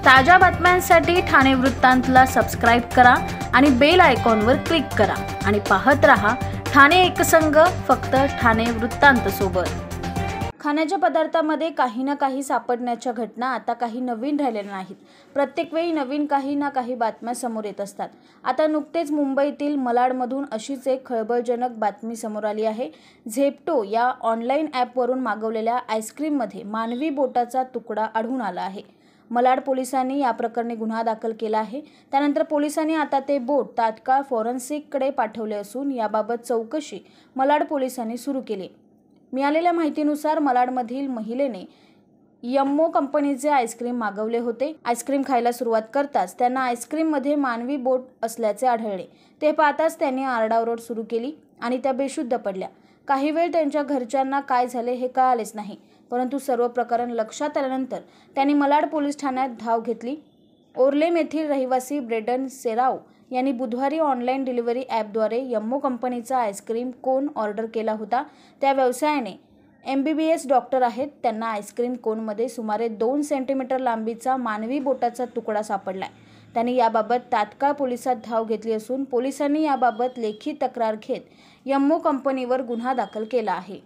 ताज्या बातम्यांसाठी ठाणे वृत्तांतला सबस्क्राइब करा आणि बेल आयकॉनवर क्लिक करा आणि पाहत रहा ठाणे एकसंग, फक्त ठाणे वृत्तांत सोबत। खाण्याच्या पदार्थामध्ये काही ना काही सापडण्याच्या घटना आता काही नवीन राहिलेल्या नाहीत। प्रत्येक वेळी नवीन काही ना काही बातम्या समोर येत असतात। आता नुकतेच मुंबईतील मलाडमधून अशीच एक खळबळजनक बातमी समोर आली आहे। झेप्टो या ऑनलाईन ॲपवरून मागवलेल्या आईस्क्रीममध्ये मानवी बोटाचा तुकडा आढळून आला आहे। मलाड पोलिसांनी या प्रकरणी गुन्हा दाखल केला आहे। त्यानंतर पोलिसांनी आता ते बोट तात्काळ फॉरेन्सिककडे पाठवले असून याबाबत चौकशी मलाड पोलिसांनी सुरू केली। मिळालेल्या माहितीनुसार मलाडमधील महिलेने यम्मो कंपनीचे आईस्क्रीम मागवले होते। आईस्क्रीम खायला सुरुवात करताच त्यांना आईस्क्रीममध्ये मानवी बोट असल्याचे आढळले। ते पाहताच त्यांनी आरडाओरड सुरू केली आणि त्या बेशुद्ध पडल्या। काही वेळ त्यांच्या घरच्यांना काय झाले हे कळालेच नाही, परंतु सर्व प्रकरण लक्षात आल्यानंतर त्यांनी मलाड पोलीस ठाण्यात धाव घेतली। ओर्लेम येथील रहिवासी ब्रेडन सेराव यांनी बुधवारी ऑनलाईन डिलिव्हरी ॲपद्वारे यम्मो कंपनीचा आईस्क्रीम कोन ऑर्डर केला होता। त्या व्यवसायाने MBBS डॉक्टर आहेत। त्यांना आईस्क्रीम कोनमध्ये सुमारे 2 सेंटीमीटर लांबीचा मानवी बोटाचा तुकडा सापडलाय। त्यांनी याबाबत तात्काळ पोलिसात धाव घेतली असून पोलिसांनी याबाबत लेखी तक्रार घेत यम्मो कंपनीवर गुन्हा दाखल केला आहे।